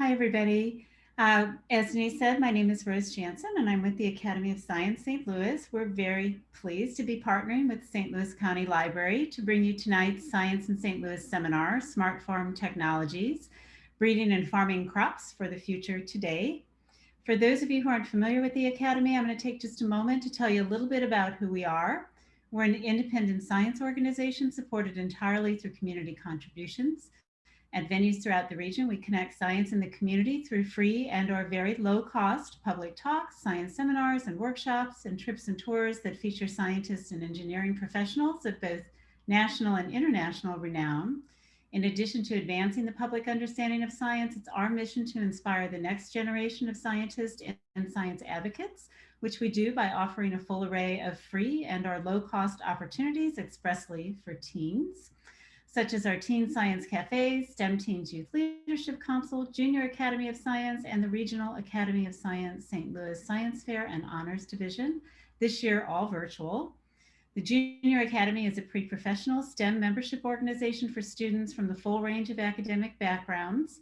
Hi, everybody. As Denise said, my name is Rose Jansen, and I'm with the Academy of Science St. Louis. We're very pleased to be partnering with St. Louis County Library to bring you tonight's Science in St. Louis seminar, Smart Farm Technologies, Breeding and Farming Crops for the Future Today. For those of you who aren't familiar with the Academy, I'm going to take just a moment to tell you a little bit about who we are. We're an independent science organization supported entirely through community contributions. At venues throughout the region, we connect science in the community through free and or very low cost public talks, science seminars and workshops, and trips and tours that feature scientists and engineering professionals of both national and international renown. In addition to advancing the public understanding of science, it's our mission to inspire the next generation of scientists and science advocates, which we do by offering a full array of free and or low cost opportunities expressly for teens, such as our Teen Science Cafes, STEM Teens Youth Leadership Council, Junior Academy of Science, and the Regional Academy of Science St. Louis Science Fair and Honors Division, this year all virtual. The Junior Academy is a pre-professional STEM membership organization for students from the full range of academic backgrounds.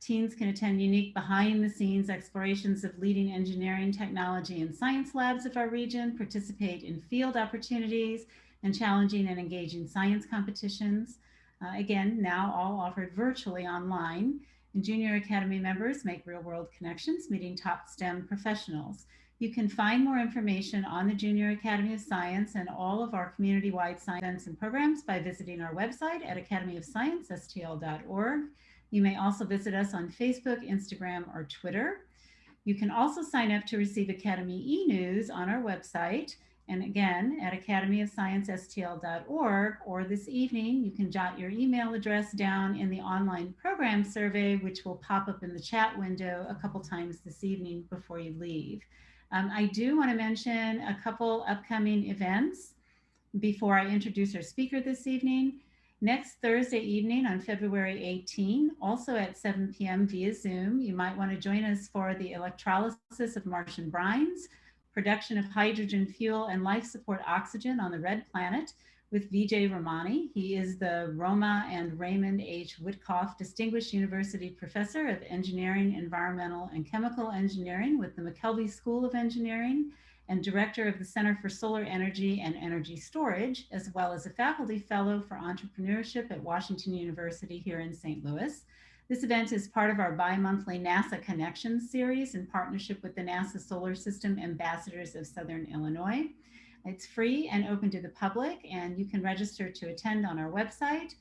Teens can attend unique behind-the-scenes explorations of leading engineering, technology, and science labs of our region, participate in field opportunities, and challenging and engaging science competitions. Again, now all offered virtually online. And Junior Academy members make real-world connections, meeting top STEM professionals. You can find more information on the Junior Academy of Science and all of our community-wide science events and programs by visiting our website at academyofsciencestl.org. You may also visit us on Facebook, Instagram, or Twitter. You can also sign up to receive Academy e-news on our website. And again, at academyofsciencestl.org, or this evening, you can jot your email address down in the online program survey, which will pop up in the chat window a couple times this evening before you leave. I do want to mention a couple upcoming events before I introduce our speaker this evening. Next Thursday evening on February 18, also at 7 p.m. via Zoom, you might want to join us for the electrolysis of Martian brines, production of hydrogen fuel, and life support oxygen on the red planet with Vijay Ramani. He is the Roma and Raymond H. Witkoff Distinguished University Professor of Engineering, Environmental, and Chemical Engineering with the McKelvey School of Engineering and Director of the Center for Solar Energy and Energy Storage, as well as a faculty fellow for entrepreneurship at Washington University here in St. Louis. This event is part of our bi-monthly NASA Connections series in partnership with the NASA Solar System Ambassadors of Southern Illinois. It's free and open to the public, and you can register to attend on our website.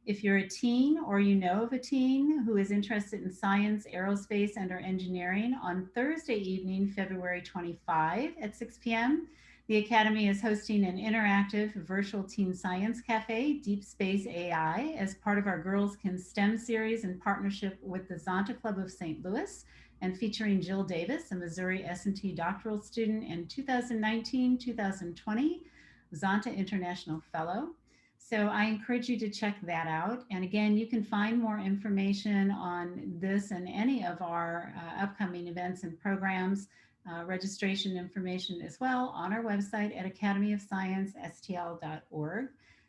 If you're a teen or you know of a teen who is interested in science, aerospace, and or engineering, on Thursday evening, February 25 at 6 p.m., the Academy is hosting an interactive virtual teen science cafe, Deep Space AI, as part of our Girls Can STEM series in partnership with the Zonta Club of St. Louis, and featuring Jill Davis, a Missouri S&T doctoral student and 2019-2020 Zonta International Fellow. So I encourage you to check that out. And again, you can find more information on this and any of our upcoming events and programs, registration information as well on our website at academyofsciencestl.org.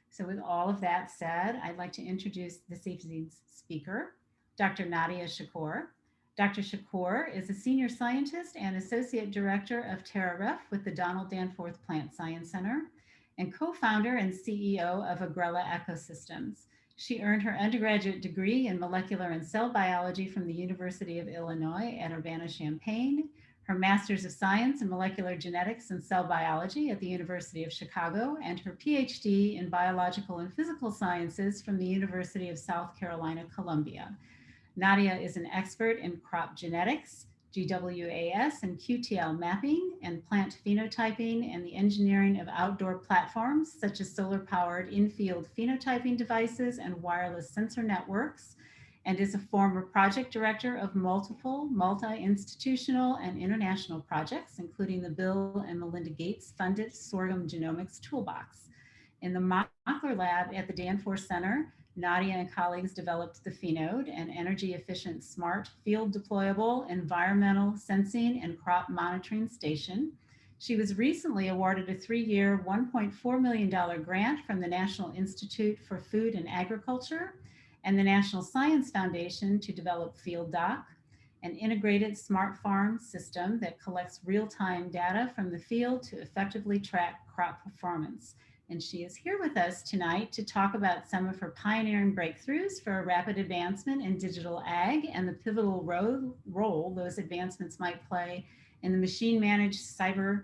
So with all of that said, I'd like to introduce this evening's speaker, Dr. Nadia Shakoor. Dr. Shakoor is a senior scientist and associate director of TerraRef with the Donald Danforth Plant Science Center, and co-founder and CEO of Agrela Ecosystems. She earned her undergraduate degree in molecular and cell biology from the University of Illinois at Urbana-Champaign, her master's of science in molecular genetics and cell biology at the University of Chicago, and her Ph.D. in biological and physical sciences from the University of South Carolina, Columbia. Nadia is an expert in crop genetics, GWAS and QTL mapping, and plant phenotyping, and the engineering of outdoor platforms such as solar-powered in-field phenotyping devices and wireless sensor networks, and is a former project director of multiple multi-institutional and international projects, including the Bill and Melinda Gates funded Sorghum Genomics Toolbox. In the Mockler Lab at the Danforth Center, Nadia and colleagues developed the PheNode, an energy-efficient, smart, field-deployable, environmental sensing and crop monitoring station. She was recently awarded a 3-year, $1.4 million grant from the National Institute for Food and Agriculture, and the National Science Foundation to develop FieldDock, an integrated smart farm system that collects real-time data from the field to effectively track crop performance. And she is here with us tonight to talk about some of her pioneering breakthroughs for a rapid advancement in digital ag and the pivotal role those advancements might play in the machine-managed cyber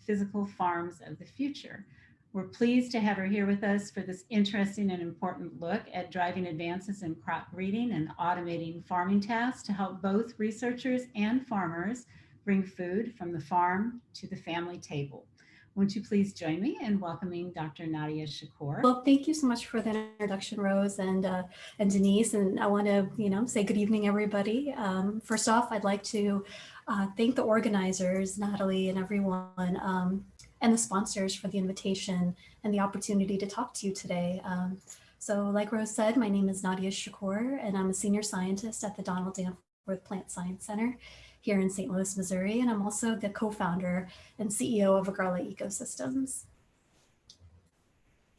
physical farms of the future. We're pleased to have her here with us for this interesting and important look at driving advances in crop breeding and automating farming tasks to help both researchers and farmers bring food from the farm to the family table. Won't you please join me in welcoming Dr. Nadia Shakoor? Well, thank you so much for the introduction, Rose and Denise. And I want to, say good evening, everybody. First off, I'd like to thank the organizers, Natalie and everyone, and the sponsors for the invitation and the opportunity to talk to you today. So like Rose said, my name is Nadia Shakoor, and I'm a senior scientist at the Donald Danforth Plant Science Center here in St. Louis, Missouri. And I'm also the co-founder and CEO of Agrela Ecosystems.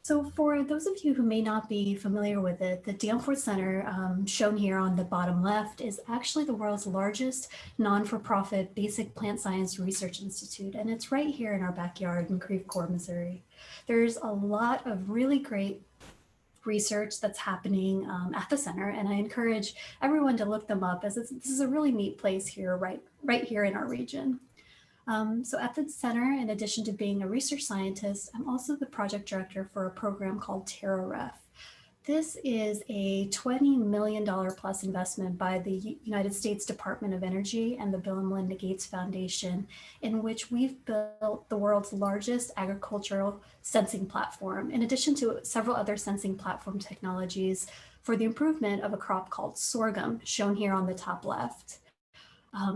So for those of you who may not be familiar with it, the Danforth Center, shown here on the bottom left, is actually the world's largest non-for-profit basic plant science research institute, and it's right here in our backyard in Creve Coeur, Missouri. There's a lot of really great research that's happening at the center, and I encourage everyone to look them up, as this is a really neat place here, right here in our region. So at the center, in addition to being a research scientist, I'm also the project director for a program called TerraRef. This is a $20 million plus investment by the United States Department of Energy and the Bill and Melinda Gates Foundation, in which we've built the world's largest agricultural sensing platform, in addition to several other sensing platform technologies for the improvement of a crop called sorghum, shown here on the top left.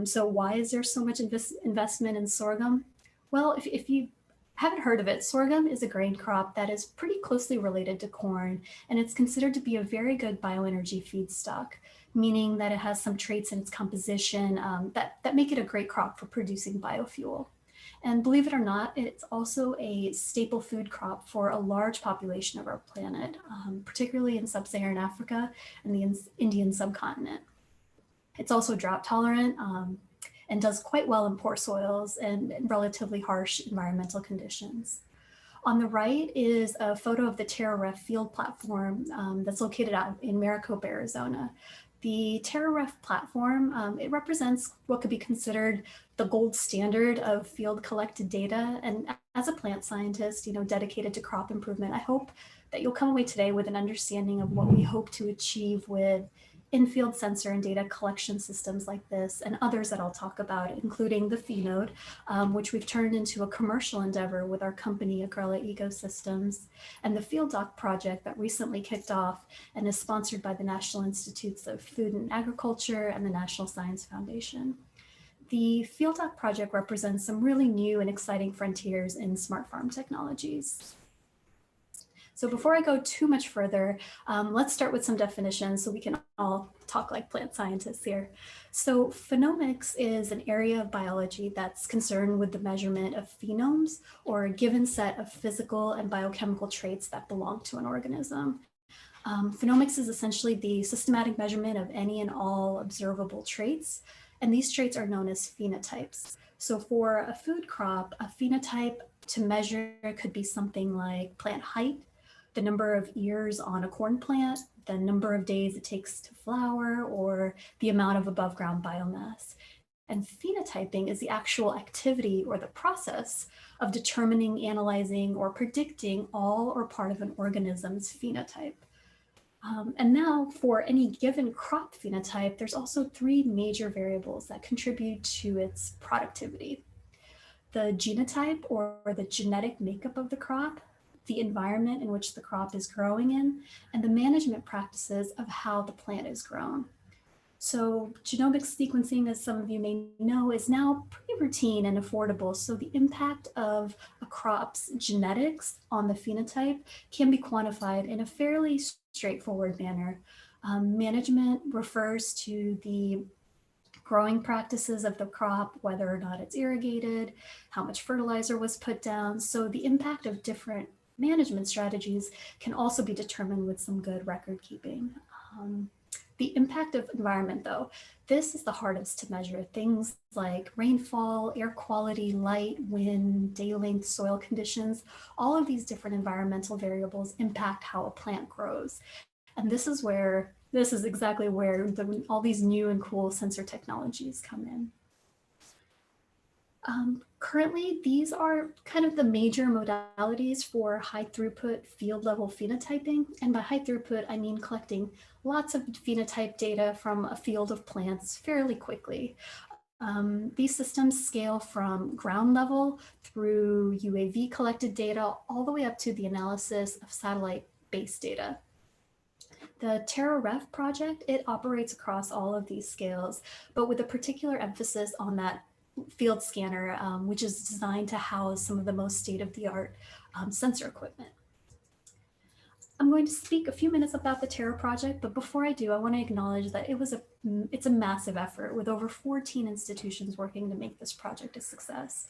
So why is there so much investment in sorghum? Well, if you haven't heard of it, sorghum is a grain crop that is pretty closely related to corn, and it's considered to be a very good bioenergy feedstock, meaning that it has some traits in its composition that make it a great crop for producing biofuel. And believe it or not, it's also a staple food crop for a large population of our planet, particularly in sub-Saharan Africa and the Indian subcontinent. It's also drought tolerant and does quite well in poor soils and relatively harsh environmental conditions. On the right is a photo of the TerraRef field platform that's located out in Maricopa, Arizona. The TerraRef platform, it represents what could be considered the gold standard of field collected data. And as a plant scientist, dedicated to crop improvement, I hope that you'll come away today with an understanding of what we hope to achieve with in-field sensor and data collection systems like this and others that I'll talk about, including the PheNode, which we've turned into a commercial endeavor with our company, Agrela Ecosystems, and the FieldDock project that recently kicked off and is sponsored by the National Institutes of Food and Agriculture and the National Science Foundation. The FieldDock project represents some really new and exciting frontiers in smart farm technologies. So before I go too much further, let's start with some definitions so we can all talk like plant scientists here. So phenomics is an area of biology that's concerned with the measurement of phenomes, or a given set of physical and biochemical traits that belong to an organism. Phenomics is essentially the systematic measurement of any and all observable traits, and these traits are known as phenotypes. So for a food crop, a phenotype to measure could be something like plant height, the number of ears on a corn plant, the number of days it takes to flower, or the amount of above ground biomass. And phenotyping is the actual activity or the process of determining, analyzing, or predicting all or part of an organism's phenotype. And now for any given crop phenotype, there's also three major variables that contribute to its productivity: the genotype, or the genetic makeup of the crop, the environment in which the crop is growing in, and the management practices of how the plant is grown. So genomic sequencing, as some of you may know, is now pretty routine and affordable. So the impact of a crop's genetics on the phenotype can be quantified in a fairly straightforward manner. Management refers to the growing practices of the crop, whether or not it's irrigated, how much fertilizer was put down. So the impact of different management strategies can also be determined with some good record keeping. The impact of environment, though, this is the hardest to measure. Things like rainfall, air quality, light, wind, day length, soil conditions, all of these different environmental variables impact how a plant grows. And this is exactly where all these new and cool sensor technologies come in. Currently, these are kind of the major modalities for high throughput field level phenotyping. And by high throughput, I mean collecting lots of phenotype data from a field of plants fairly quickly. These systems scale from ground level through UAV collected data all the way up to the analysis of satellite based data. The TerraRef project, it operates across all of these scales, but with a particular emphasis on that field scanner, which is designed to house some of the most state-of-the-art sensor equipment. I'm going to speak a few minutes about the Terra project, but before I do, I want to acknowledge that it's a massive effort with over 14 institutions working to make this project a success,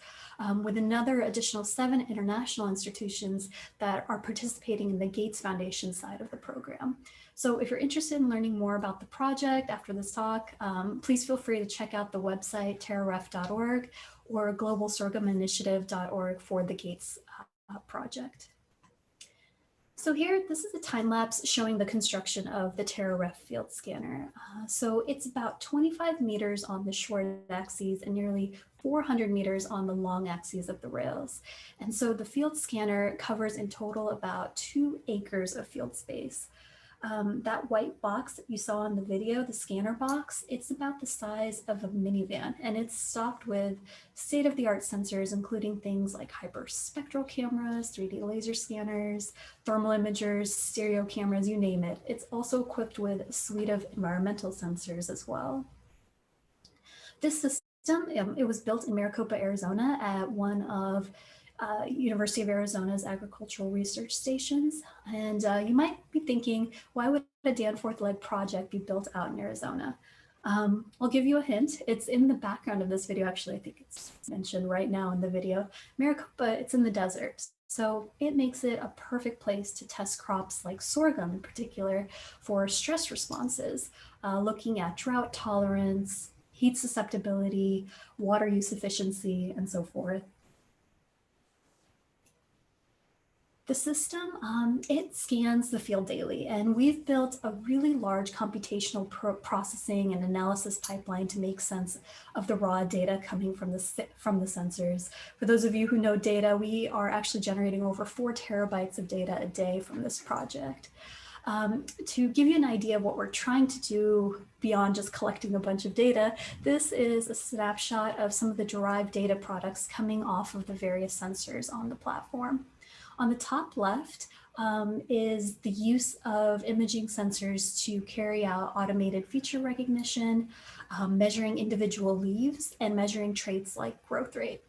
with another additional 7 international institutions that are participating in the Gates Foundation side of the program. So if you're interested in learning more about the project after this talk, please feel free to check out the website terraref.org or globalsorghuminitiative.org for the Gates project. So here, this is a time lapse showing the construction of the TerraRef field scanner. So it's about 25 meters on the short axes and nearly 400 meters on the long axes of the rails. And so the field scanner covers in total about 2 acres of field space. That white box that you saw in the video, the scanner box, it's about the size of a minivan, and it's stocked with state-of-the-art sensors, including things like hyperspectral cameras, 3D laser scanners, thermal imagers, stereo cameras, you name it. It's also equipped with a suite of environmental sensors as well. This system, it was built in Maricopa, Arizona at one of University of Arizona's agricultural research stations. And you might be thinking, why would a Danforth-led project be built out in Arizona? I'll give you a hint. It's in the background of this video. Actually, I think it's mentioned right now in the video. Maricopa, it's in the desert. So it makes it a perfect place to test crops like sorghum in particular for stress responses, looking at drought tolerance, heat susceptibility, water use efficiency, and so forth. The system, it scans the field daily, and we've built a really large computational processing and analysis pipeline to make sense of the raw data coming from the sensors. For those of you who know data, we are actually generating over 4 terabytes of data a day from this project. To give you an idea of what we're trying to do beyond just collecting a bunch of data, this is a snapshot of some of the derived data products coming off of the various sensors on the platform. On the top left is the use of imaging sensors to carry out automated feature recognition, measuring individual leaves, and measuring traits like growth rate.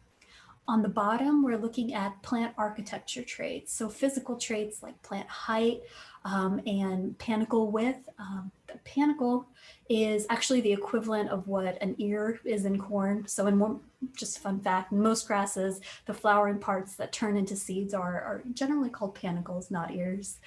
On the bottom, we're looking at plant architecture traits, so physical traits like plant height and panicle width. The panicle is actually the equivalent of what an ear is in corn. So just a fun fact, in most grasses, the flowering parts that turn into seeds are generally called panicles, not ears.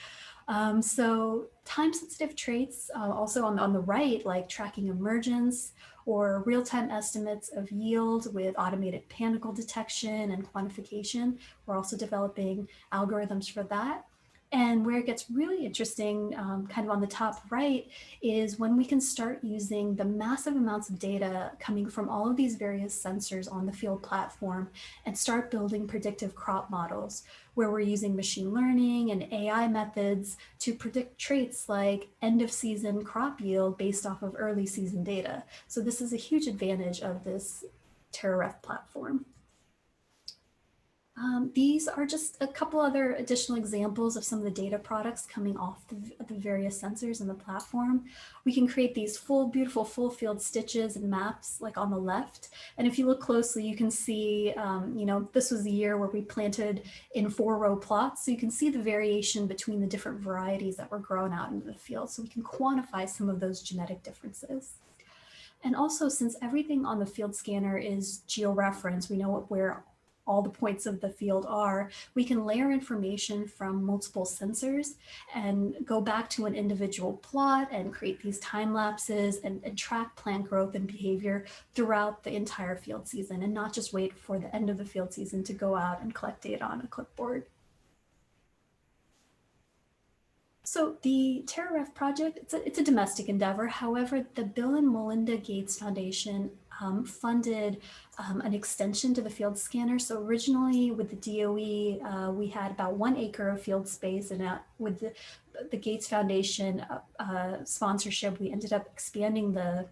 So time-sensitive traits also on the right, like tracking emergence or real-time estimates of yield with automated panicle detection and quantification. We're also developing algorithms for that. And where it gets really interesting, kind of on the top right, is when we can start using the massive amounts of data coming from all of these various sensors on the field platform and start building predictive crop models, where we're using machine learning and AI methods to predict traits like end of season crop yield based off of early season data. So this is a huge advantage of this TerraRef platform. These are just a couple other additional examples of some of the data products coming off the various sensors in the platform. We can create these beautiful full field stitches and maps like on the left. And if you look closely, you can see, this was the year where we planted in 4-row plots. So you can see the variation between the different varieties that were grown out into the field. So we can quantify some of those genetic differences. And also, since everything on the field scanner is georeferenced, we know where all the points of the field are, we can layer information from multiple sensors and go back to an individual plot and create these time lapses and track plant growth and behavior throughout the entire field season, and not just wait for the end of the field season to go out and collect data on a clipboard. So the TerraRef project, it's a domestic endeavor. However, the Bill and Melinda Gates Foundation funded an extension to the field scanner. So originally with the DOE, we had about 1 acre of field space, and with the Gates Foundation sponsorship, we ended up expanding the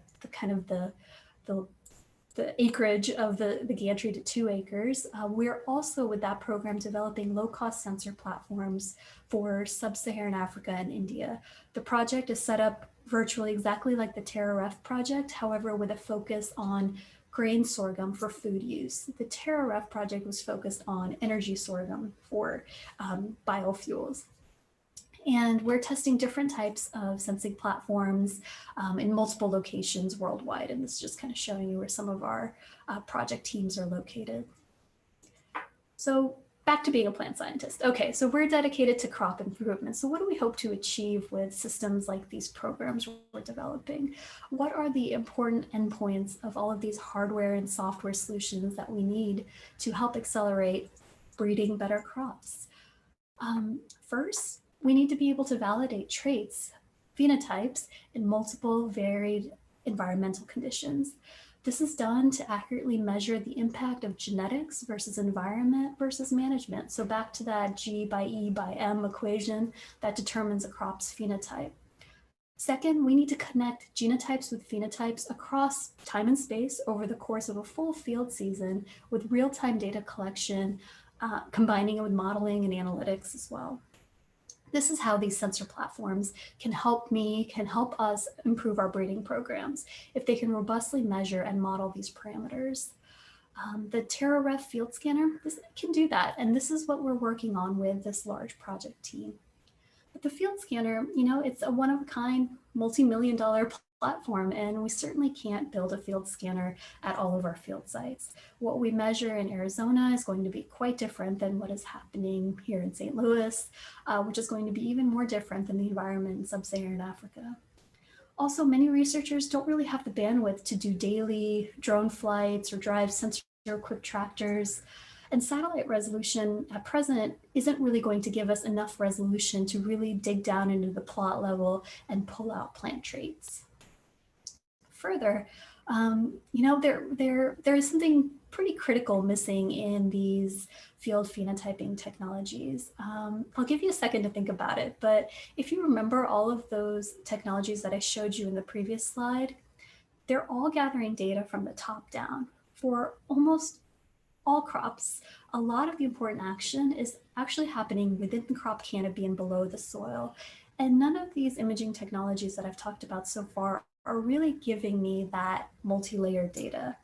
acreage of the gantry to 2 acres. We're also, with that program, developing low-cost sensor platforms for sub-Saharan Africa and India. The project is set up virtually exactly like the TerraRef project, however, with a focus on grain sorghum for food use. The TerraRef project was focused on energy sorghum for biofuels. And we're testing different types of sensing platforms in multiple locations worldwide. And this is just kind of showing you where some of our project teams are located. So back to being a plant scientist. Okay, so we're dedicated to crop improvement. So what do we hope to achieve with systems like these programs we're developing? What are the important endpoints of all of these hardware and software solutions that we need to help accelerate breeding better crops? First, we need to be able to validate traits, phenotypes in multiple varied environmental conditions. This is done to accurately measure the impact of genetics versus environment versus management. So back to that G by E by M equation that determines a crop's phenotype. Second, we need to connect genotypes with phenotypes across time and space over the course of a full field season with real-time data collection, combining it with modeling and analytics as well. This is how these sensor platforms can help us improve our breeding programs if they can robustly measure and model these parameters. The TerraRef field scanner can do that, and this is what we're working on with this large project team. But the field scanner, it's a one-of-a-kind, multi-million-dollar platform, and we certainly can't build a field scanner at all of our field sites. What we measure in Arizona is going to be quite different than what is happening here in St. Louis, which is going to be even more different than the environment in sub-Saharan Africa. Also, many researchers don't really have the bandwidth to do daily drone flights or drive sensor-equipped tractors. And satellite resolution at present isn't really going to give us enough resolution to really dig down into the plot level and pull out plant traits. Further, there is something pretty critical missing in these field phenotyping technologies. I'll give you a second to think about it, but if you remember all of those technologies that I showed you in the previous slide, they're all gathering data from the top down. For almost all crops, a lot of the important action is actually happening within the crop canopy and below the soil. And none of these imaging technologies that I've talked about so far are really giving me that multi-layered data.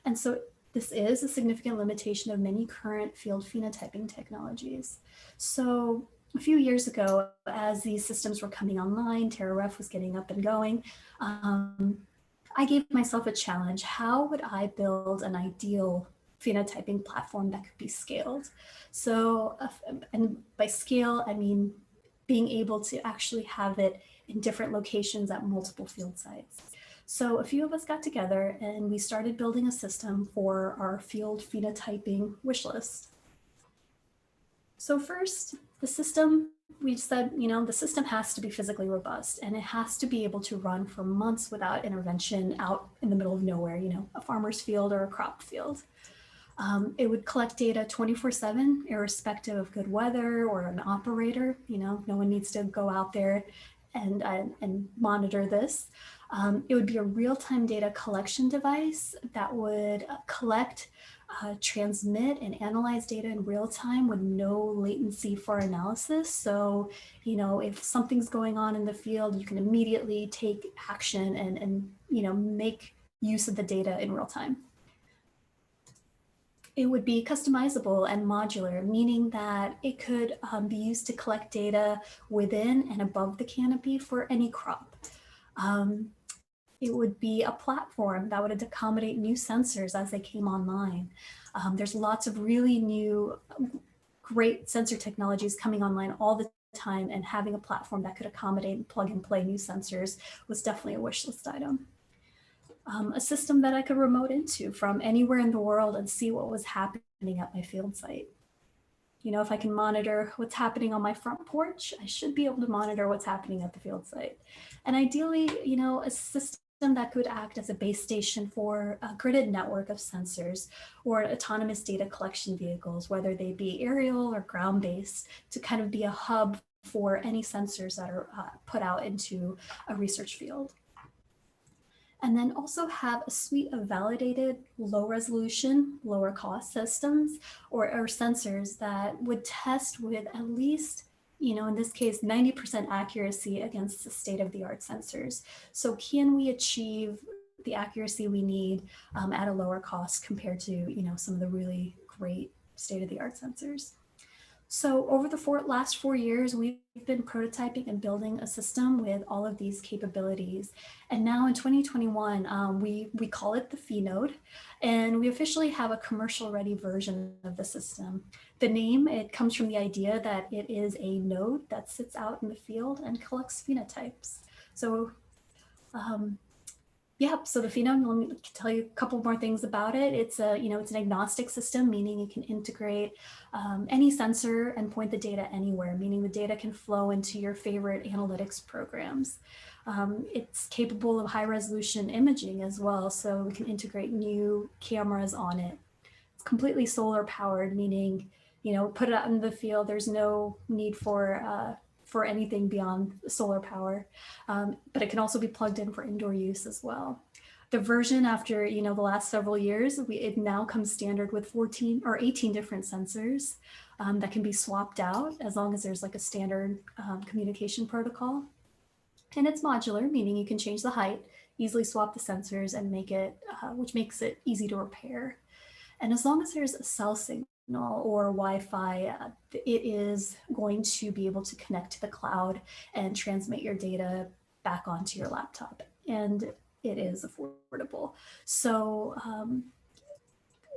And so this is a significant limitation of many current field phenotyping technologies. So a few years ago, as these systems were coming online, TerraRef was getting up and going, I gave myself a challenge. How would I build an ideal phenotyping platform that could be scaled? So, and by scale, I mean being able to actually have it in different locations at multiple field sites. So a few of us got together and we started building a system for our field phenotyping wish list. So first, the system, we said, the system has to be physically robust and it has to be able to run for months without intervention out in the middle of nowhere, a farmer's field or a crop field. It would collect data 24/7, irrespective of good weather or an operator. No one needs to go out there and monitor this. It would be a real-time data collection device that would collect, transmit, and analyze data in real time with no latency for analysis. So, if something's going on in the field, you can immediately take action and make use of the data in real time. It would be customizable and modular, meaning that it could be used to collect data within and above the canopy for any crop. It would be a platform that would accommodate new sensors as they came online. There's lots of really new, great sensor technologies coming online all the time, and having a platform that could accommodate and plug and play new sensors was definitely a wish list item. A system that I could remote into from anywhere in the world and see what was happening at my field site. You know, if I can monitor what's happening on my front porch, I should be able to monitor what's happening at the field site. And ideally, you know, a system that could act as a base station for a gridded network of sensors or autonomous data collection vehicles, whether they be aerial or ground-based, to kind of be a hub for any sensors that are put out into a research field. And then also have a suite of validated low resolution, lower cost systems or sensors that would test with at least, you know, in this case, 90% accuracy against the state of the art sensors. So can we achieve the accuracy we need at a lower cost compared to, you know, some of the really great state of the art sensors? So over the last 4 years, we've been prototyping and building a system with all of these capabilities. And now in 2021, we call it the PheNode, and we officially have a commercial ready version of the system. The name, it comes from the idea that it is a node that sits out in the field and collects phenotypes. So yeah, so the PheNode, let me tell you a couple more things about it. It's it's an agnostic system, meaning you can integrate any sensor and point the data anywhere, meaning the data can flow into your favorite analytics programs. It's capable of high resolution imaging as well, so we can integrate new cameras on it. It's completely solar powered, meaning, you know, put it out in the field, there's no need for anything beyond solar power, but it can also be plugged in for indoor use as well. The version after, you know, the last several years, it now comes standard with 14 or 18 different sensors that can be swapped out as long as there's like a standard communication protocol. And it's modular, meaning you can change the height, easily swap the sensors and make it, which makes it easy to repair. And as long as there's a cell signal or Wi-Fi, it is going to be able to connect to the cloud and transmit your data back onto your laptop. And it is affordable. So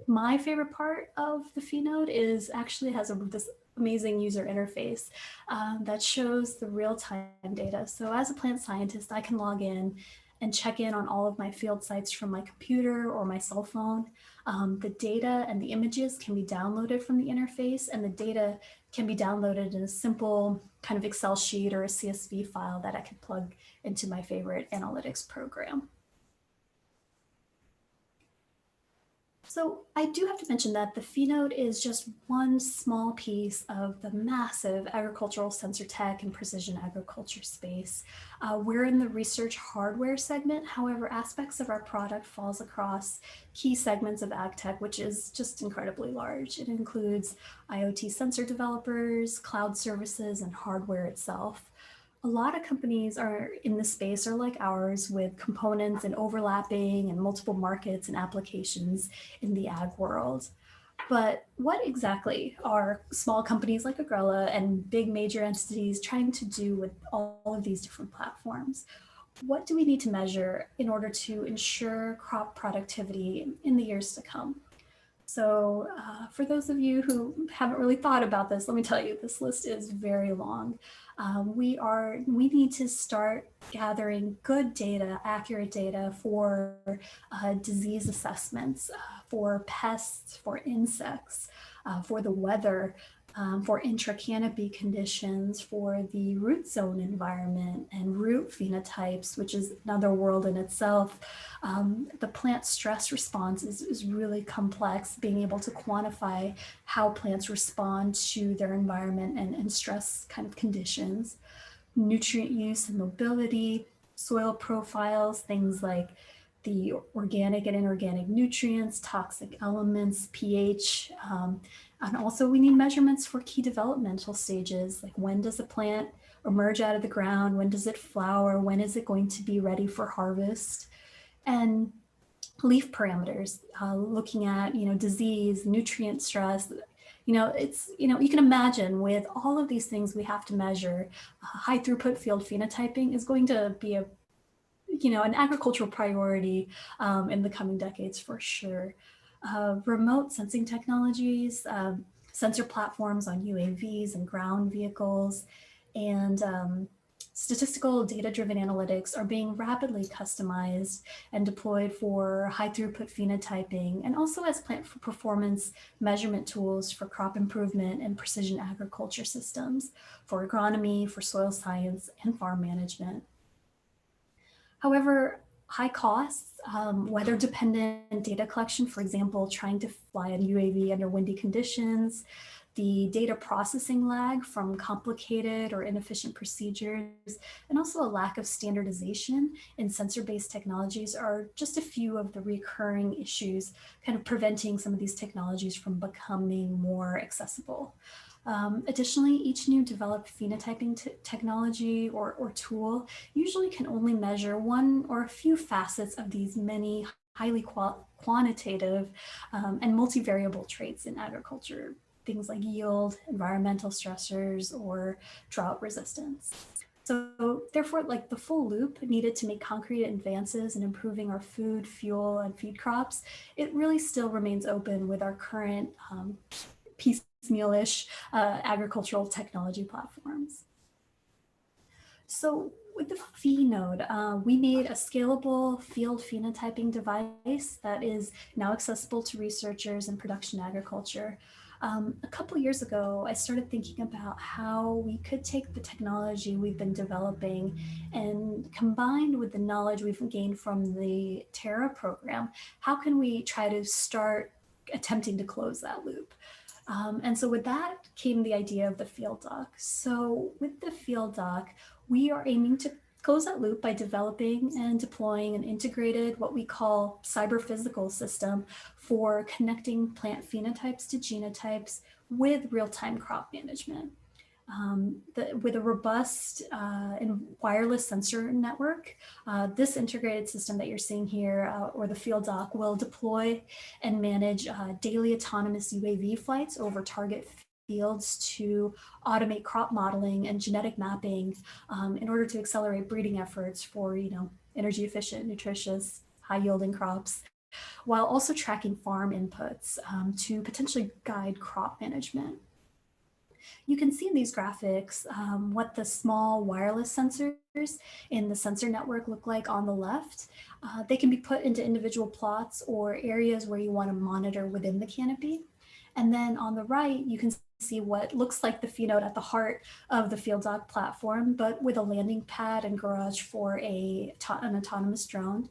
my favorite part of the PheNode is actually has this amazing user interface that shows the real-time data. So as a plant scientist, I can log in and check in on all of my field sites from my computer or my cell phone. The data and the images can be downloaded from the interface, and the data can be downloaded in a simple kind of Excel sheet or a CSV file that I can plug into my favorite analytics program. So I do have to mention that the PheNode is just one small piece of the massive agricultural sensor tech and precision agriculture space. We're in the research hardware segment. However, aspects of our product falls across key segments of ag tech, which is just incredibly large. It includes IoT sensor developers, cloud services, and hardware itself. A lot of companies are in the space are like ours, with components and overlapping and multiple markets and applications in the ag world. But what exactly are small companies like Agrela and big major entities trying to do with all of these different platforms? What do we need to measure in order to ensure crop productivity in the years to come? So for those of you who haven't really thought about this, let me tell you, this list is very long. We need to start gathering good data, accurate data for disease assessments, for pests, for insects, for the weather, for intra-canopy conditions, for the root zone environment and root phenotypes, which is another world in itself. The plant stress response is really complex, being able to quantify how plants respond to their environment and stress kind of conditions. Nutrient use and mobility, soil profiles, things like the organic and inorganic nutrients, toxic elements, pH, and also we need measurements for key developmental stages, like when does a plant emerge out of the ground, when does it flower, when is it going to be ready for harvest, and leaf parameters, looking at, disease, nutrient stress. You can imagine with all of these things we have to measure, high throughput field phenotyping is going to be a an agricultural priority in the coming decades for sure. Remote sensing technologies, sensor platforms on UAVs and ground vehicles, and statistical data-driven analytics are being rapidly customized and deployed for high-throughput phenotyping, and also as plant performance measurement tools for crop improvement and precision agriculture systems, for agronomy, for soil science, and farm management. However, high costs, weather-dependent data collection, for example, trying to fly a UAV under windy conditions, the data processing lag from complicated or inefficient procedures, and also a lack of standardization in sensor-based technologies are just a few of the recurring issues kind of preventing some of these technologies from becoming more accessible. Additionally, each new developed phenotyping technology or tool usually can only measure one or a few facets of these many highly quantitative and multivariable traits in agriculture, things like yield, environmental stressors, or drought resistance. So therefore, like the full loop needed to make concrete advances in improving our food, fuel, and feed crops, it really still remains open with our current piecemeal-ish agricultural technology platforms. So with the PheNode, we made a scalable field phenotyping device that is now accessible to researchers in production agriculture. A couple years ago, I started thinking about how we could take the technology we've been developing and combined with the knowledge we've gained from the TERRA program, how can we try to start attempting to close that loop? And so with that came the idea of the FieldDock. So with the FieldDock, we are aiming to close that loop by developing and deploying an integrated, what we call cyber-physical system for connecting plant phenotypes to genotypes with real-time crop management. With a robust and wireless sensor network, this integrated system that you're seeing here, or the FieldDock, will deploy and manage daily autonomous UAV flights over target fields to automate crop modeling and genetic mapping in order to accelerate breeding efforts for, energy efficient, nutritious, high yielding crops, while also tracking farm inputs to potentially guide crop management. You can see in these graphics what the small wireless sensors in the sensor network look like on the left. They can be put into individual plots or areas where you want to monitor within the canopy. And then on the right, you can see what looks like the PheNode at the heart of the FieldDock platform, but with a landing pad and garage for an autonomous drone.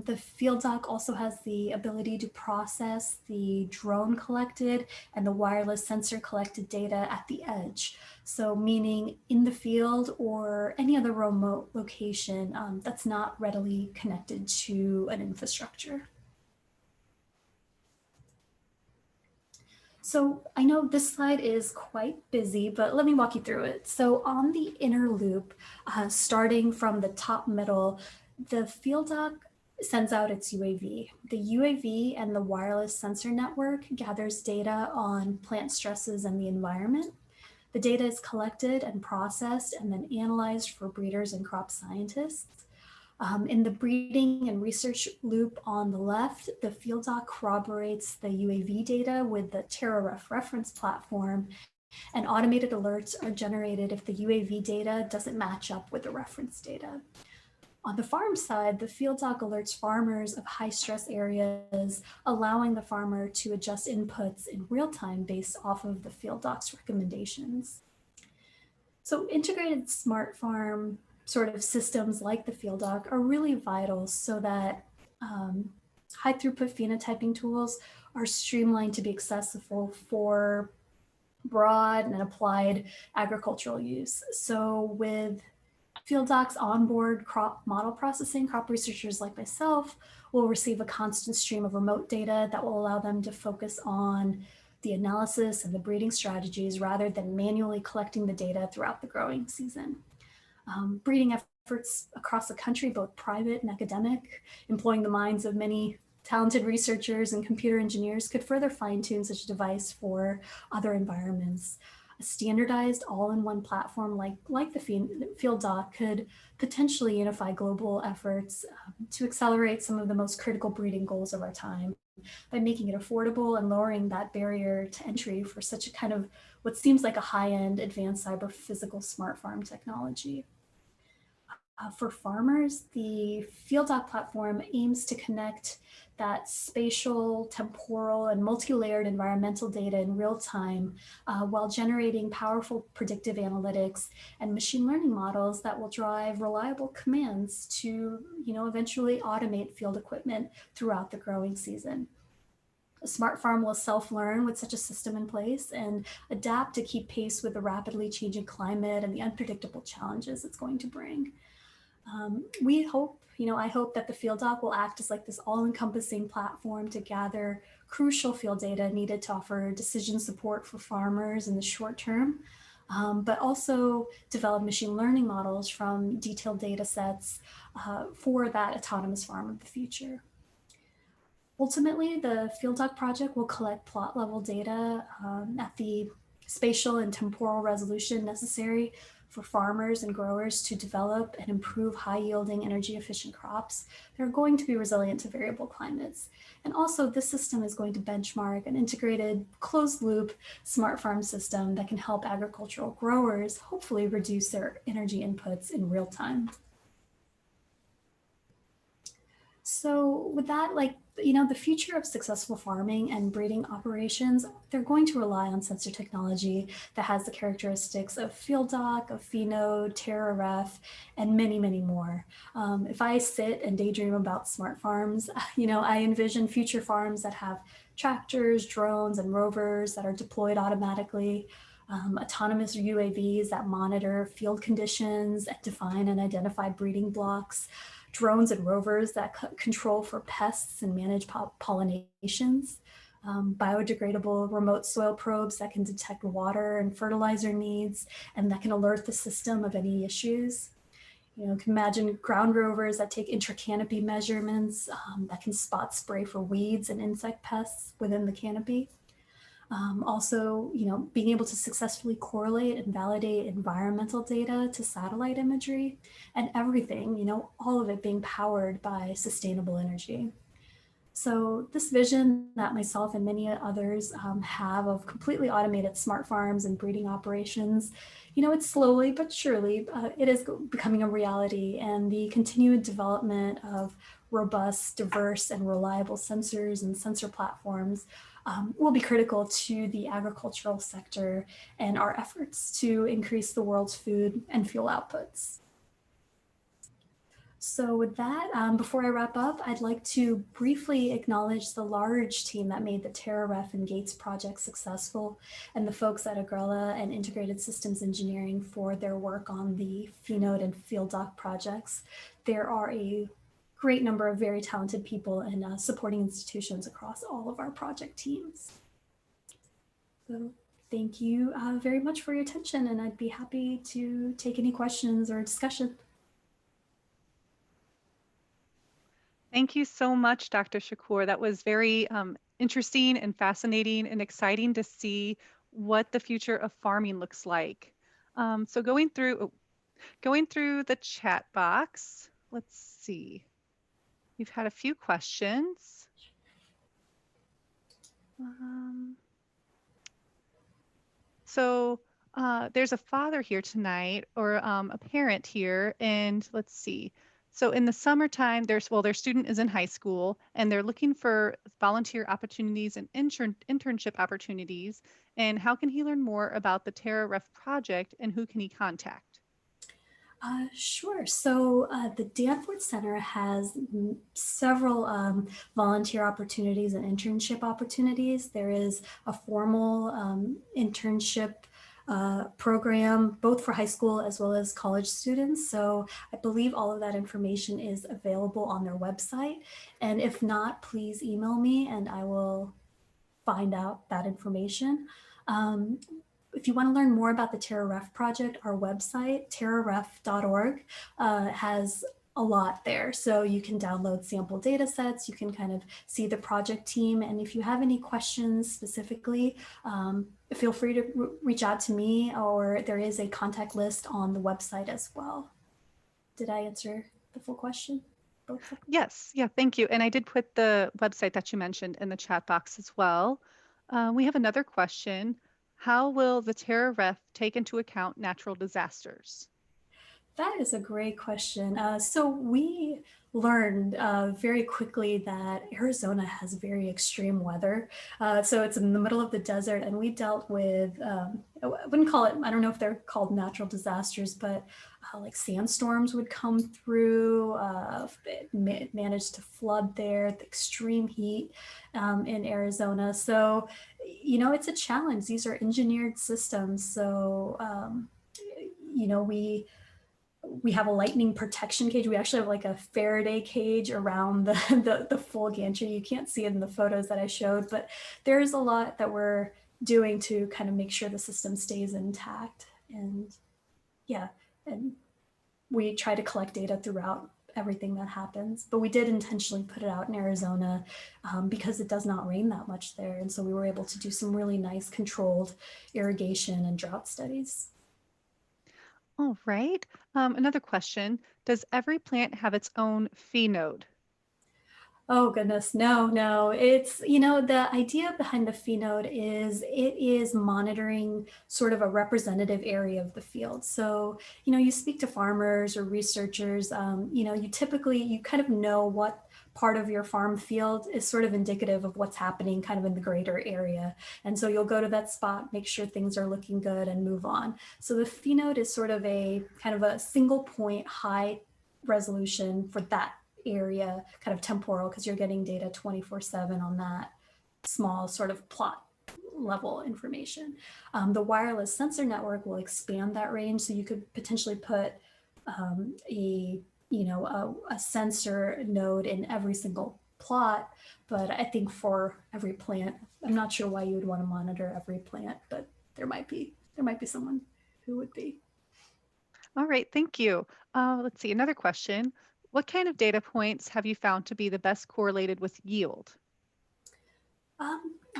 The FieldDock also has the ability to process the drone collected and the wireless sensor collected data at the edge. So meaning in the field or any other remote location that's not readily connected to an infrastructure. So I know this slide is quite busy, but let me walk you through it. So on the inner loop, starting from the top middle, the FieldDock sends out its UAV. The UAV and the wireless sensor network gathers data on plant stresses and the environment. The data is collected and processed and then analyzed for breeders and crop scientists. In the breeding and research loop on the left, the FieldDock corroborates the UAV data with the TerraRef reference platform, and automated alerts are generated if the UAV data doesn't match up with the reference data. On the farm side, the FieldDock alerts farmers of high stress areas, allowing the farmer to adjust inputs in real time based off of the FieldDock's recommendations. So integrated smart farm sort of systems like the FieldDock are really vital so that high throughput phenotyping tools are streamlined to be accessible for broad and applied agricultural use. So with FieldDock's onboard crop model processing, crop researchers like myself will receive a constant stream of remote data that will allow them to focus on the analysis and the breeding strategies rather than manually collecting the data throughout the growing season. Breeding efforts across the country, both private and academic, employing the minds of many talented researchers and computer engineers, could further fine-tune such a device for other environments. A standardized all-in-one platform like the FieldDock could potentially unify global efforts to accelerate some of the most critical breeding goals of our time by making it affordable and lowering that barrier to entry for such a kind of what seems like a high-end advanced cyber physical smart farm technology. For farmers, the FieldDock platform aims to connect that spatial, temporal, and multi-layered environmental data in real time while generating powerful predictive analytics and machine learning models that will drive reliable commands to, eventually automate field equipment throughout the growing season. A smart farm will self-learn with such a system in place and adapt to keep pace with the rapidly changing climate and the unpredictable challenges it's going to bring. We hope, I hope that the FieldDock will act as like this all-encompassing platform to gather crucial field data needed to offer decision support for farmers in the short term, but also develop machine learning models from detailed data sets for that autonomous farm of the future. Ultimately, the FieldDock project will collect plot level data at the spatial and temporal resolution necessary for farmers and growers to develop and improve high yielding energy efficient crops that are going to be resilient to variable climates. And also this system is going to benchmark an integrated closed loop smart farm system that can help agricultural growers hopefully reduce their energy inputs in real time. So with that, the future of successful farming and breeding operations, they're going to rely on sensor technology that has the characteristics of FieldDock, of PheNode, TerraRef, and many, many more. If I sit and daydream about smart farms, I envision future farms that have tractors, drones, and rovers that are deployed automatically, autonomous UAVs that monitor field conditions and define and identify breeding blocks, drones and rovers that control for pests and manage pollinations, biodegradable remote soil probes that can detect water and fertilizer needs and that can alert the system of any issues. You can imagine ground rovers that take intra-canopy measurements that can spot spray for weeds and insect pests within the canopy. Also, being able to successfully correlate and validate environmental data to satellite imagery and everything, all of it being powered by sustainable energy. So this vision that myself and many others have of completely automated smart farms and breeding operations, it's slowly but surely, it is becoming a reality, and the continued development of robust, diverse, and reliable sensors and sensor platforms will be critical to the agricultural sector and our efforts to increase the world's food and fuel outputs. So with that, before I wrap up, I'd like to briefly acknowledge the large team that made the TerraRef and Gates project successful, and the folks at Agrela and Integrated Systems Engineering for their work on the PheNode and FieldDock projects. There are a great number of very talented people and supporting institutions across all of our project teams. So thank you very much for your attention, and I'd be happy to take any questions or discussion. Thank you so much, Dr. Shakoor. That was very interesting and fascinating and exciting to see what the future of farming looks like. So going through the chat box, let's see. We've had a few questions. So there's a father here tonight, or a parent here, and let's see. So in the summertime, their student is in high school, and they're looking for volunteer opportunities and internship opportunities. And how can he learn more about the TerraRef project, and who can he contact? Sure. So the Danforth Center has several volunteer opportunities and internship opportunities. There is a formal internship program, both for high school as well as college students. So I believe all of that information is available on their website. And if not, please email me and I will find out that information. If you want to learn more about the TerraRef project, our website, terraref.org, has a lot there. So you can download sample data sets, you can kind of see the project team. And if you have any questions specifically, feel free to reach out to me, or there is a contact list on the website as well. Did I answer the full question? Both? Yes, yeah, thank you. And I did put the website that you mentioned in the chat box as well. We have another question. How will the TerraRef take into account natural disasters? That is a great question. So we learned very quickly that Arizona has very extreme weather. So it's in the middle of the desert, and we dealt with, I wouldn't call it, I don't know if they're called natural disasters, but like sandstorms would come through, it managed to flood there, the extreme heat in Arizona. So, you know, it's a challenge. These are engineered systems. So, you know, we have a lightning protection cage. We actually have like a Faraday cage around the full gantry. You can't see it in the photos that I showed, but there's a lot that we're doing to kind of make sure the system stays intact. And yeah, and we try to collect data throughout everything that happens, but we did intentionally put it out in Arizona because it does not rain that much there. And so we were able to do some really nice controlled irrigation and drought studies. All right. Another question. Does every plant have its own PheNode? Oh goodness, no, no. It's, you know, the idea behind the PheNode is it is monitoring sort of a representative area of the field. So, you know, you speak to farmers or researchers, you know, you kind of know what part of your farm field is sort of indicative of what's happening kind of in the greater area. And so you'll go to that spot, make sure things are looking good and move on. So the PheNode is sort of a kind of a single point high resolution for that area, kind of temporal, because you're getting data 24/7 on that small sort of plot level information. The wireless sensor network will expand that range, so you could potentially put a sensor node in every single plot. But I think for every plant, I'm not sure why you would want to monitor every plant, but there might be someone who would be. All right, thank you. Let's see, another question. What kind of data points have you found to be the best correlated with yield?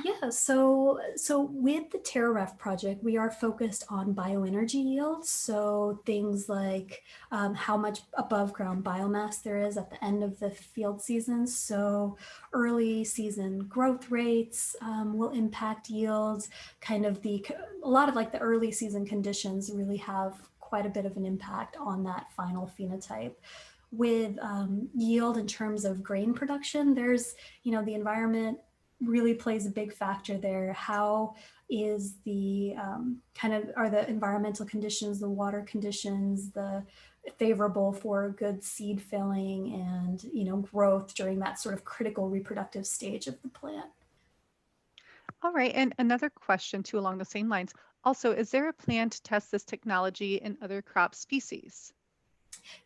Yeah, so with the TerraRef project, we are focused on bioenergy yields. So things like how much above ground biomass there is at the end of the field season. So early season growth rates will impact yields. Kind of a lot of like the early season conditions really have quite a bit of an impact on that final phenotype. With yield in terms of grain production, there's, you know, the environment really plays a big factor there. How is the are the environmental conditions, the water conditions, the favorable for good seed filling and, you know, growth during that sort of critical reproductive stage of the plant? All right, and another question too along the same lines. Also, is there a plan to test this technology in other crop species?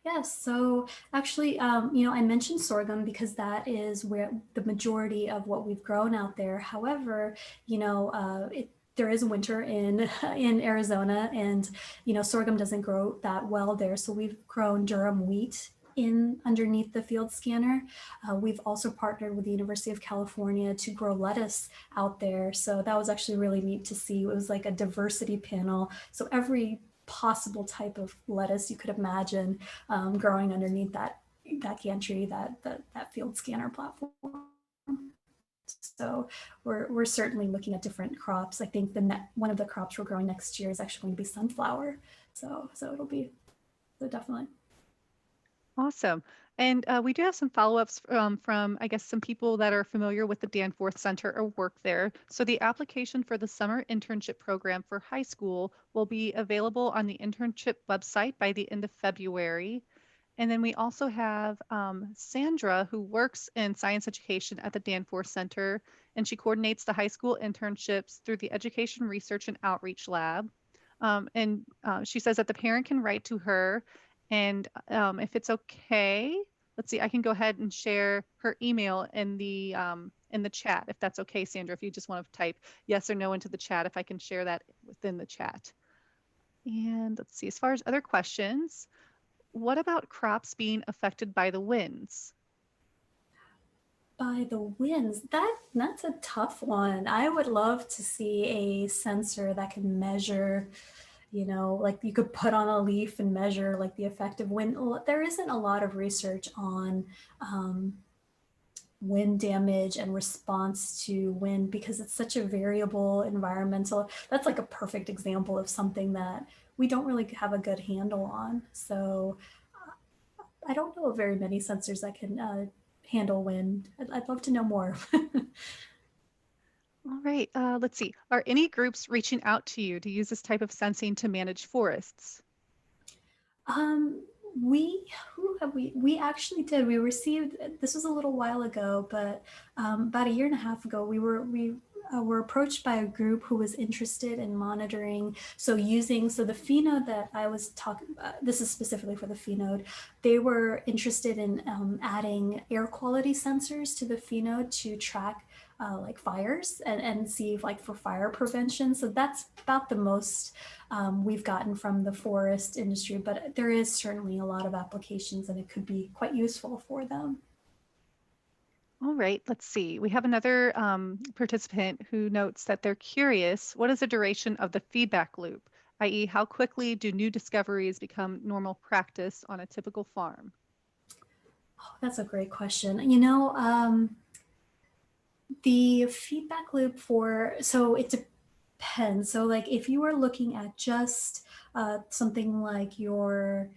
Yes, so actually, you know, I mentioned sorghum because that is where the majority of what we've grown out there. However, you know, there is winter in in Arizona, and you know, sorghum doesn't grow that well there. So we've grown durum wheat in underneath the field scanner. We've also partnered with the University of California to grow lettuce out there. So that was actually really neat to see. It was like a diversity panel. So every possible type of lettuce you could imagine growing underneath that gantry, that field scanner platform. So we're certainly looking at different crops. I think one of the crops we're growing next year is actually going to be sunflower. So it'll be, so definitely. Awesome. And we do have some follow-ups from, I guess, some people that are familiar with the Danforth Center or work there. So the application for the summer internship program for high school will be available on the internship website by the end of February. And then we also have Sandra, who works in science education at the Danforth Center, and she coordinates the high school internships through the Education Research and Outreach Lab. She says that the parent can write to her, and if it's okay, let's see, I can go ahead and share her email in the chat, if that's okay, Sandra, if you just want to type yes or no into the chat, if I can share that within the chat. And let's see, as far as other questions, what about crops being affected by the winds? By the winds, that's a tough one. I would love to see a sensor that can measure, like you could put on a leaf and measure like the effect of wind. There isn't a lot of research on wind damage and response to wind because it's such a variable environmental. That's like a perfect example of something that we don't really have a good handle on. So I don't know of very many sensors that can handle wind. I'd love to know more. All right, let's see. Are any groups reaching out to you to use this type of sensing to manage forests? Um, we who have we actually did. We received, this was a little while ago, but about a year and a half ago, we were approached by a group who was interested in monitoring. So the PheNode that I was talking, this is specifically for the PheNode. They were interested in adding air quality sensors to the PheNode to track like fires and see if, like, for fire prevention. So that's about the most we've gotten from the forest industry, but there is certainly a lot of applications and it could be quite useful for them. All right, let's see. We have another participant who notes that they're curious, what is the duration of the feedback loop, i.e. how quickly do new discoveries become normal practice on a typical farm? Oh, that's a great question. The feedback loop so it depends. So like if you are looking at just something like your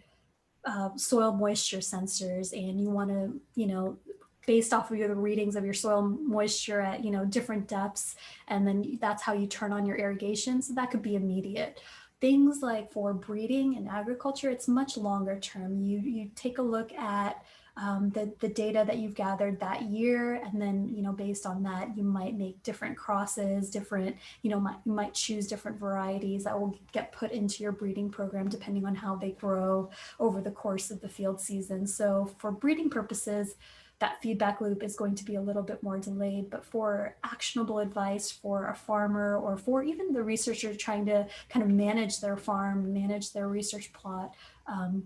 soil moisture sensors and you want to, based off of the readings of your soil moisture at, different depths, and then that's how you turn on your irrigation. So that could be immediate. Things like for breeding and agriculture, it's much longer term. You take a look at the data that you've gathered that year, and then based on that you might make different crosses, different you might choose different varieties that will get put into your breeding program depending on how they grow over the course of the field season. So for breeding purposes, that feedback loop is going to be a little bit more delayed, but for actionable advice for a farmer or for even the researcher trying to kind of manage their farm, manage their research plot,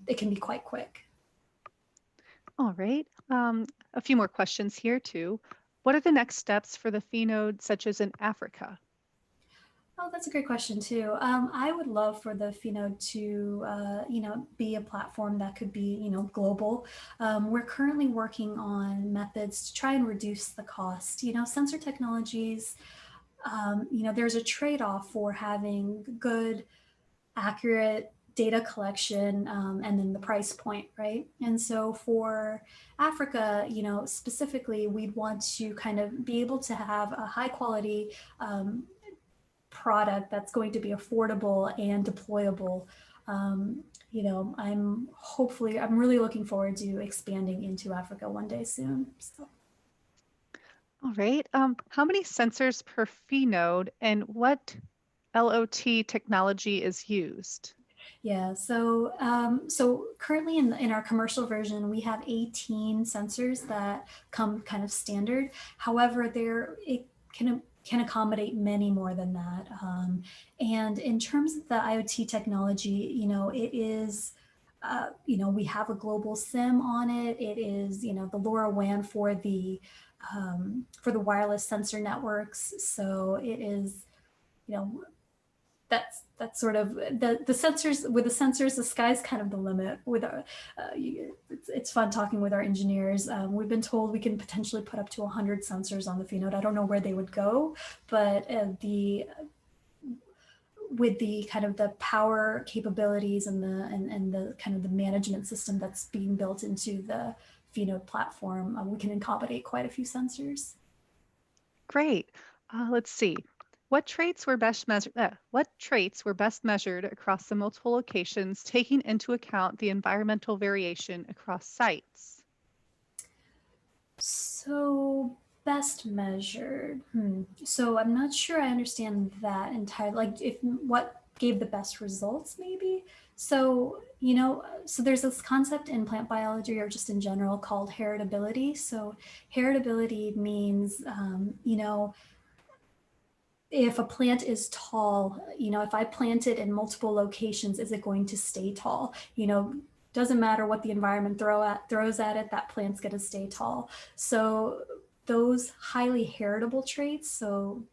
it can be quite quick. All right, a few more questions here too. What are the next steps for the PheNode, such as in Africa? Oh, that's a great question too. I would love for the PheNode to, be a platform that could be, global. We're currently working on methods to try and reduce the cost. Sensor technologies, there's a trade-off for having good, accurate data collection, and then the price point, right? And so for Africa, specifically, we'd want to kind of be able to have a high quality product that's going to be affordable and deployable. I'm really looking forward to expanding into Africa one day soon. So. All right, how many sensors per PheNode and what LOT technology is used? Yeah, so currently in our commercial version, we have 18 sensors that come kind of standard. However, it can accommodate many more than that. And in terms of the IoT technology, it is, we have a global SIM on it. It is, the LoRaWAN for the wireless sensor networks. So it is, that's sort of the sensors. With the sensors, the sky's kind of the limit. With it's fun talking with our engineers. We've been told we can potentially put up to 100 sensors on the PheNode. I don't know where they would go, but with the kind of the power capabilities and the kind of the management system that's being built into the PheNode platform, we can accommodate quite a few sensors. Great. Let's see. What traits were best measured? What traits were best measured across the multiple locations, taking into account the environmental variation across sites? So best measured. So I'm not sure I understand that entirely. Like, if what gave the best results, maybe. So so there's this concept in plant biology or just in general called heritability. So heritability means, if a plant is tall, if I plant it in multiple locations, is it going to stay tall? doesn't matter what the environment throws at it, that plant's going to stay tall. So those highly heritable traits, so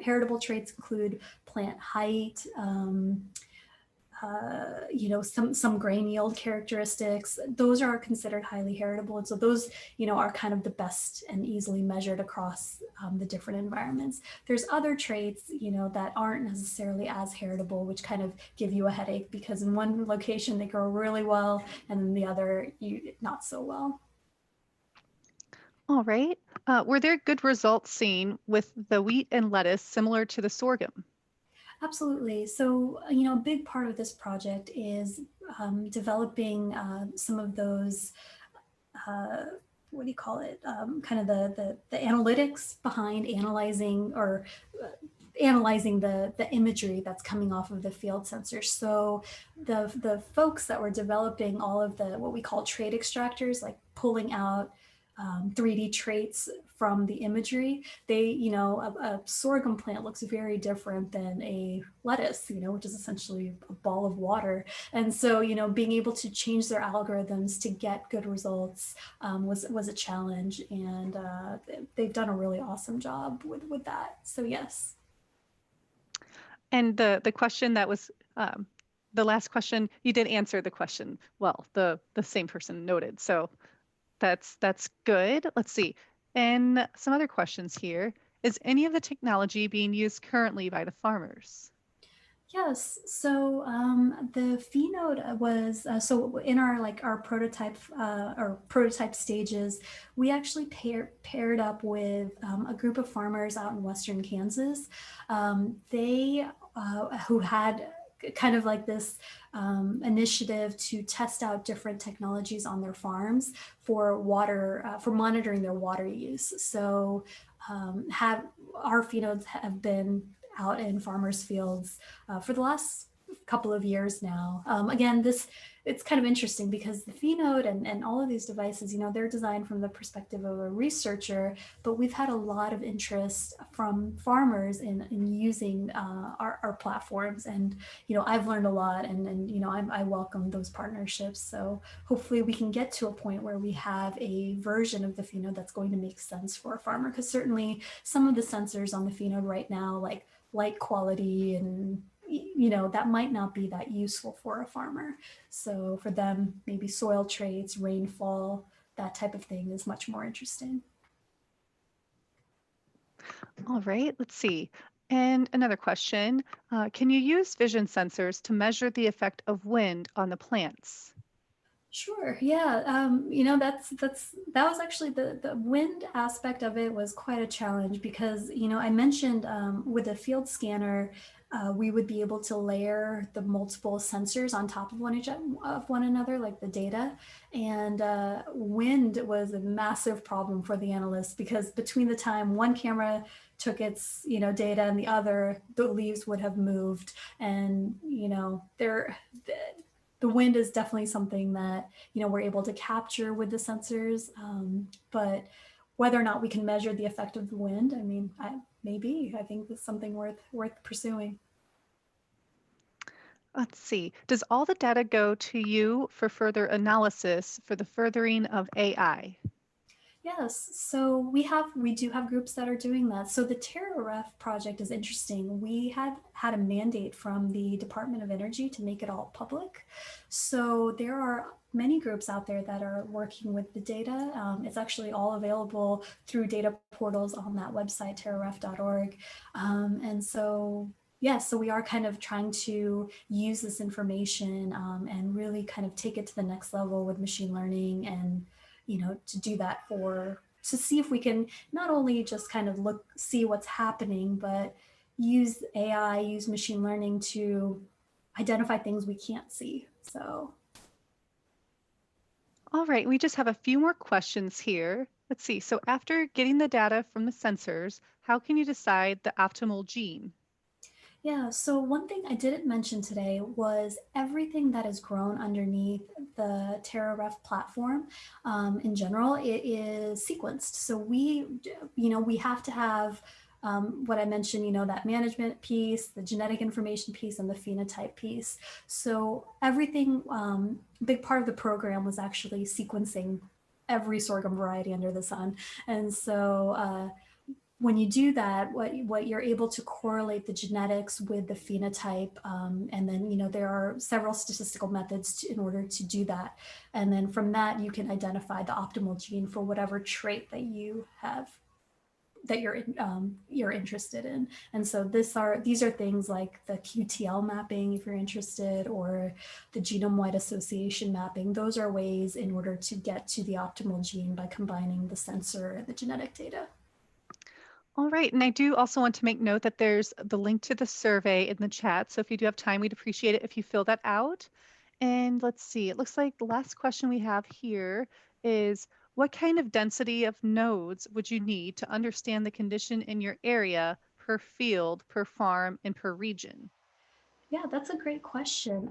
heritable traits include plant height, some grain yield characteristics. Those are considered highly heritable, and so those are kind of the best and easily measured across the different environments. There's other traits that aren't necessarily as heritable, which kind of give you a headache because in one location they grow really well and in the other not so well. All right. Were there good results seen with the wheat and lettuce similar to the sorghum? Absolutely. So, a big part of this project is developing some of those, what do you call it? Kind of the analytics behind analyzing or analyzing the imagery that's coming off of the field sensors. So the folks that were developing all of the what we call trait extractors, like pulling out 3D traits from the imagery, a sorghum plant looks very different than a lettuce, which is essentially a ball of water. And so, being able to change their algorithms to get good results was a challenge, and they've done a really awesome job with that. So yes. And the question that was the last question, you did answer the question well. The same person noted. So that's good. Let's see. And some other questions here. Is any of the technology being used currently by the farmers? Yes, so the PheNode was so in our prototype stages, we actually paired up with a group of farmers out in western Kansas. They who had kind of like this initiative to test out different technologies on their farms for water for monitoring their water use. So have our PheNodes have been out in farmers' fields for the last couple of years now. Again, it's kind of interesting because the PheNode and all of these devices, they're designed from the perspective of a researcher, but we've had a lot of interest from farmers in using our platforms. And, I've learned a lot and I welcome those partnerships. So hopefully we can get to a point where we have a version of the PheNode that's going to make sense for a farmer, because certainly some of the sensors on the PheNode right now, like light quality and that might not be that useful for a farmer. So for them, maybe soil traits, rainfall, that type of thing is much more interesting. All right, let's see. And another question, can you use vision sensors to measure the effect of wind on the plants? Sure. Yeah. That was actually the wind aspect of it was quite a challenge because, I mentioned with a field scanner, we would be able to layer the multiple sensors on top of one another, like the data. And wind was a massive problem for the analysts because between the time one camera took its, data and the other, the leaves would have moved. And, the wind is definitely something that we're able to capture with the sensors, but whether or not we can measure the effect of the wind, I mean, maybe I think that's something worth pursuing. Let's see. Does all the data go to you for further analysis for the furthering of AI? Yes, so we do have groups that are doing that. So the TerraRef project is interesting. We had a mandate from the Department of Energy to make it all public. So there are many groups out there that are working with the data. It's actually all available through data portals on that website, terraref.org. And so yeah, so we are kind of trying to use this information and really kind of take it to the next level with machine learning and to do that to see if we can not only just kind of see what's happening, but use AI, use machine learning to identify things we can't see. So. All right, we just have a few more questions here. Let's see. So after getting the data from the sensors, how can you decide the optimal gene? Yeah, so one thing I didn't mention today was everything that is grown underneath the TerraRef platform. In general, it is sequenced. So we have to have what I mentioned, that management piece, the genetic information piece, and the phenotype piece. So everything, big part of the program was actually sequencing every sorghum variety under the sun. And so when you do that, what you're able to correlate the genetics with the phenotype, and then there are several statistical methods in order to do that, and then from that you can identify the optimal gene for whatever trait that you have that you're interested in. And so these are things like the QTL mapping, if you're interested, or the genome-wide association mapping. Those are ways in order to get to the optimal gene by combining the sensor and the genetic data. All right, and I do also want to make note that there's the link to the survey in the chat. So if you do have time, we'd appreciate it if you fill that out. And let's see, it looks like the last question we have here is, what kind of density of nodes would you need to understand the condition in your area per field, per farm, and per region? Yeah, that's a great question.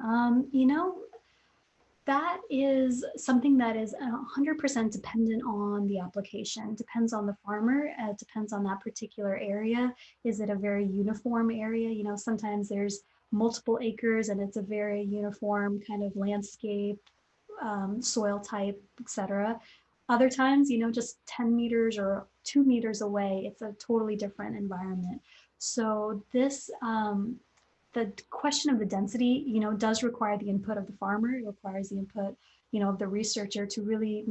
That is something that is 100% dependent on the application. Depends on the farmer. Depends on that particular area. Is it a very uniform area? Sometimes there's multiple acres and it's a very uniform kind of landscape, soil type, etc. Other times, just 10 meters or 2 meters away, it's a totally different environment. So the question of the density, does require the input of the farmer. It requires the input, of the researcher to really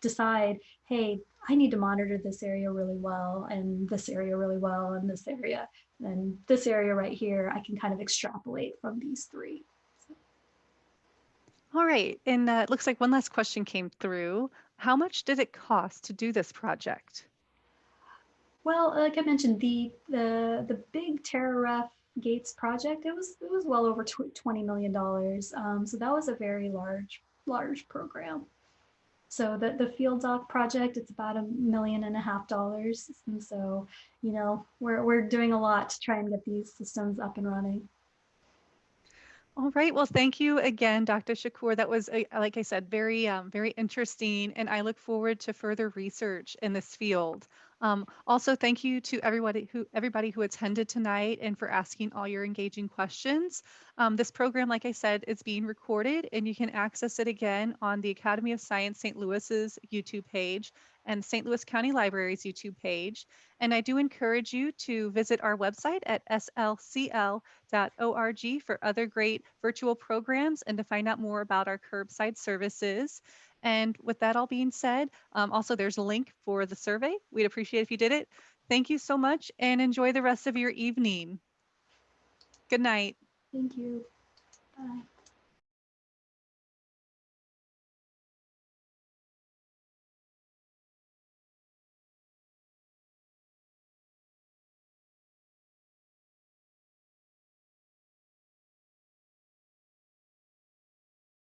decide, hey, I need to monitor this area really well, and this area really well, and this area, and this area right here. I can kind of extrapolate from these three. All right, and it looks like one last question came through. How much did it cost to do this project? Well, like I mentioned, the big TerraRef Gates project, it was well over $20 million. So that was a very large program. So the FieldDock project, it's about $1.5 million. And so, we're doing a lot to try and get these systems up and running. All right. Well, thank you again, Dr. Shakoor. That was, like I said, very interesting, and I look forward to further research in this field. Also, thank you to everybody who attended tonight and for asking all your engaging questions. This program, like I said, is being recorded, and you can access it again on the Academy of Science St. Louis's YouTube page and St. Louis County Library's YouTube page. And I do encourage you to visit our website at slcl.org for other great virtual programs and to find out more about our curbside services. And with that all being said, also there's a link for the survey. We'd appreciate if you did it. Thank you so much and enjoy the rest of your evening. Good night. Thank you. Bye.